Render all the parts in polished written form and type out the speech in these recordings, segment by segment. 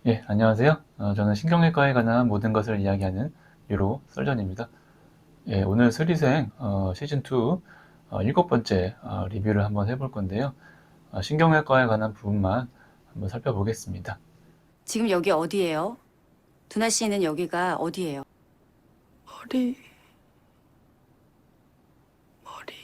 예, 안녕하세요. 저는 신경외과에 관한 모든 것을 이야기하는 유로 설전입니다. 예, 오늘 스리생 시즌2 일곱 번째 리뷰를 한번 해볼 건데요. 신경외과에 관한 부분만 한번 살펴보겠습니다. 지금 여기 어디예요? 두나 씨는 여기가 어디예요? 머리, 머리.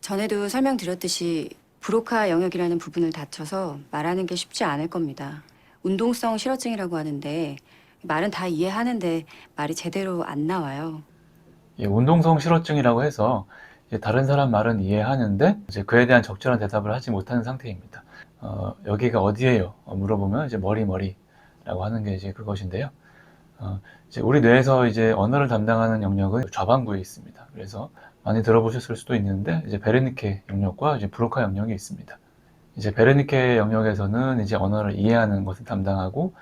전에도 설명드렸듯이 브로카 영역이라는 부분을 다쳐서 말하는 게 쉽지 않을 겁니다. 운동성 실어증이라고 하는데 말은 다 이해하는데 말이 제대로 안 나와요. 예, 운동성 실어증이라고 해서 이제 다른 사람 말은 이해하는데 이제 그에 대한 적절한 대답을 하지 못하는 상태입니다. 여기가 어디예요? 물어보면 이제 머리라고 하는 게 이제 그것인데요. 이제 우리 뇌에서 이제 언어를 담당하는 영역은 좌반구에 있습니다. 그래서 많이 들어보셨을 수도 있는데 이제 베르니케 영역과 이제 브로카 영역이 있습니다. 이제 베르니케 영역에서는 이제 언어를 이해하는 것을 담당하고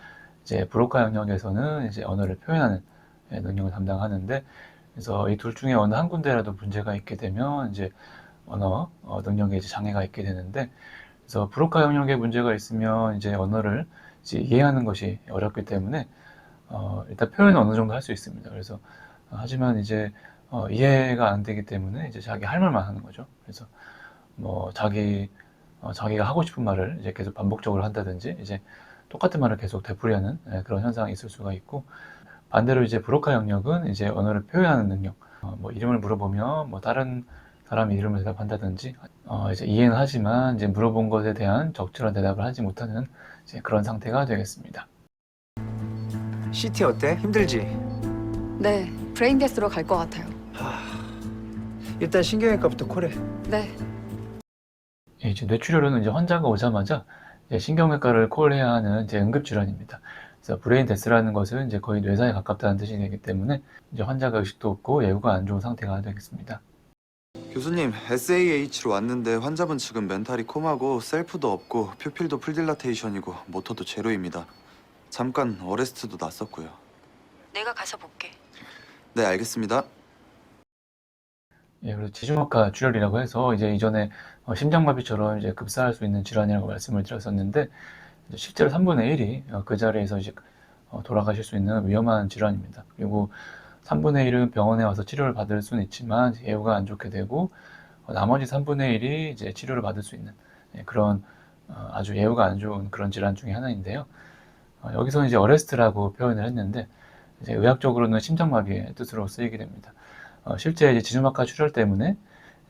이제 브로카 영역에서는 이제 언어를 표현하는 능력을 담당하는데, 그래서 이 둘 중에 어느 한 군데라도 문제가 있게 되면 이제 언어 능력에 이제 장애가 있게 되는데, 그래서 브로카 영역에 문제가 있으면 이제 언어를 이제 이해하는 것이 어렵기 때문에 일단 표현은 어느 정도 할 수 있습니다. 그래서 하지만 이제 이해가 안 되기 때문에 이제 자기 할 말만 하는 거죠. 그래서 뭐 자기가 하고 싶은 말을 이제 계속 반복적으로 한다든지 이제 똑같은 말을 계속 되풀이하는 그런 현상이 있을 수가 있고, 반대로 이제 브로카 영역은 이제 언어를 표현하는 능력, 뭐 이름을 물어보면 뭐 다른 사람 이름을 대답한다든지 이제 이해는 하지만 이제 물어본 것에 대한 적절한 대답을 하지 못하는 이제 그런 상태가 되겠습니다. CT 어때? 힘들지? 네, 브레인데스로 갈 것 같아요. 일단 신경외과부터 콜해. 네, 예, 이제 뇌출혈은 이제 환자가 오자마자 이제 신경외과를 콜해야 하는 이제 응급질환입니다. 그래서 브레인 데스라는 것은 이제 거의 뇌사에 가깝다는 뜻이 되기 때문에 이제 환자가 의식도 없고 예후가 안 좋은 상태가 되겠습니다. 교수님, SAH로 왔는데 환자분 지금 멘탈이 콤하고 셀프도 없고 퓨필도 풀딜라테이션이고 모터도 제로입니다. 잠깐 어레스트도 났었고요. 내가 가서 볼게. 네, 알겠습니다. 예, 그리고 지주막하 출혈이라고 해서 이제 이전에 심장마비처럼 이제 급사할 수 있는 질환이라고 말씀을 드렸었는데, 이제 실제로 3분의 1이 그 자리에서 이제 돌아가실 수 있는 위험한 질환입니다. 그리고 3분의 1은 병원에 와서 치료를 받을 수는 있지만 예후가 안 좋게 되고, 나머지 3분의 1이 이제 치료를 받을 수 있는 그런 아주 예후가 안 좋은 그런 질환 중에 하나인데요. 여기서 이제 어레스트라고 표현을 했는데, 이제 의학적으로는 심장마비의 뜻으로 쓰이게 됩니다. 실제 이제 지주막하 출혈 때문에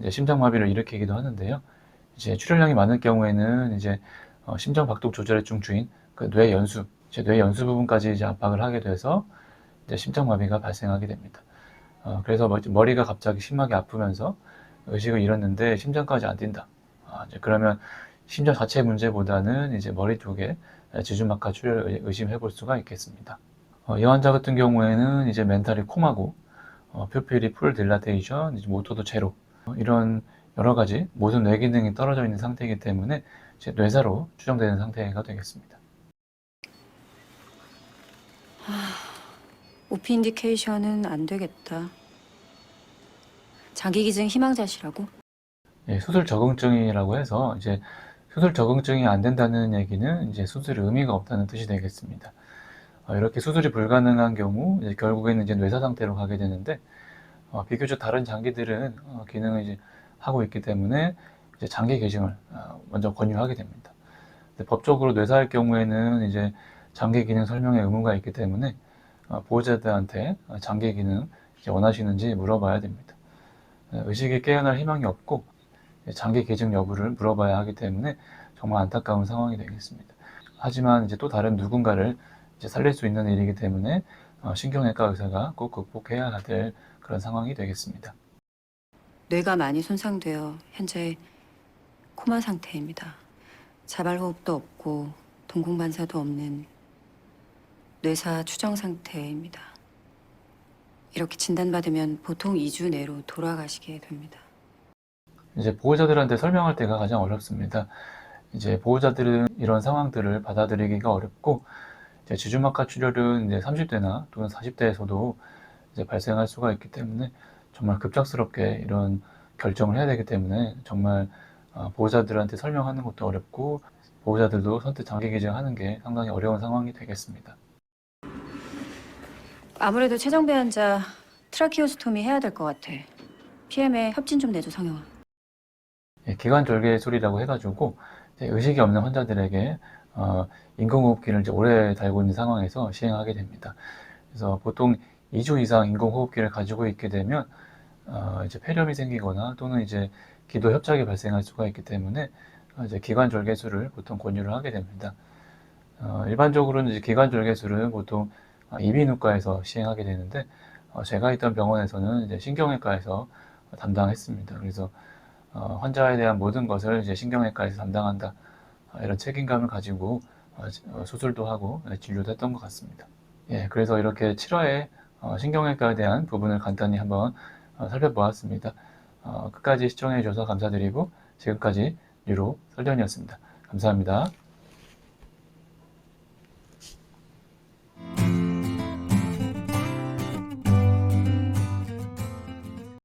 이제 심장마비를 일으키기도 하는데요. 이제 출혈량이 많을 경우에는 이제 심장 박동 조절의 중추인 그 뇌연수, 이제 뇌연수 부분까지 이제 압박을 하게 돼서 이제 심장마비가 발생하게 됩니다. 그래서 머리가 갑자기 심하게 아프면서 의식을 잃었는데 심장까지 안 뛴다. 이제 그러면 심장 자체 문제보다는 이제 머리 쪽에 지주막하 출혈을 의심해 볼 수가 있겠습니다. 이 환자 같은 경우에는 이제 멘탈이 콤하고 퓨필이 풀 딜라테이션, 이제 모터도 제로, 이런 여러 가지 모든 뇌 기능이 떨어져 있는 상태이기 때문에 이제 뇌사로 추정되는 상태가 되겠습니다. 오피 인디케이션은 안 되겠다. 장기기증 희망자시라고? 예, 수술 적응증이라고 해서 이제 수술 적응증이 안 된다는 얘기는 이제 수술에 의미가 없다는 뜻이 되겠습니다. 이렇게 수술이 불가능한 경우 이제 결국에는 이제 뇌사 상태로 가게 되는데, 비교적 다른 장기들은 기능을 이제 하고 있기 때문에 이제 장기 개증을 먼저 권유하게 됩니다. 근데 법적으로 뇌사할 경우에는 이제 장기 기능 설명에 의무가 있기 때문에 보호자들한테 장기 기능 이제 원하시는지 물어봐야 됩니다. 의식이 깨어날 희망이 없고 장기 개증 여부를 물어봐야 하기 때문에 정말 안타까운 상황이 되겠습니다. 하지만 이제 또 다른 누군가를 이제 살릴 수 있는 일이기 때문에 신경외과 의사가 꼭 극복해야 될 그런 상황이 되겠습니다. 뇌가 많이 손상되어 현재 코마 상태입니다. 자발호흡도 없고 동공반사도 없는 뇌사 추정 상태입니다. 이렇게 진단받으면 보통 2주 내로 돌아가시게 됩니다. 이제 보호자들한테 설명할 때가 가장 어렵습니다. 이제 보호자들은 이런 상황들을 받아들이기가 어렵고, 이제 지주막하 출혈은 이제 30대나 또는 40대에서도 이제 발생할 수가 있기 때문에 정말 급작스럽게 이런 결정을 해야 되기 때문에 정말 보호자들한테 설명하는 것도 어렵고, 보호자들도 선뜻 장기 기증하는 게 상당히 어려운 상황이 되겠습니다. 아무래도 최정배 환자 트라키오스토미 해야 될 것 같아. PM에 협진 좀 내줘, 성형아. 예, 기관절개술이라고 해가지고 이제 의식이 없는 환자들에게 인공호흡기를 이제 오래 달고 있는 상황에서 시행하게 됩니다. 그래서 보통 2주 이상 인공호흡기를 가지고 있게 되면 이제 폐렴이 생기거나 또는 이제 기도 협착이 발생할 수가 있기 때문에 이제 기관절개술을 보통 권유를 하게 됩니다. 일반적으로는 이제 기관절개술은 보통 이비인후과에서 시행하게 되는데 제가 있던 병원에서는 이제 신경외과에서 담당했습니다. 그래서 환자에 대한 모든 것을 이제 신경외과에서 담당한다 이런 책임감을 가지고 수술도 하고 진료도 했던 것 같습니다. 예, 그래서 이렇게 7화에 신경외과에 대한 부분을 간단히 한번 살펴보았습니다. 끝까지 시청해 주셔서 감사드리고 지금까지 뉴로 설련이었습니다. 감사합니다.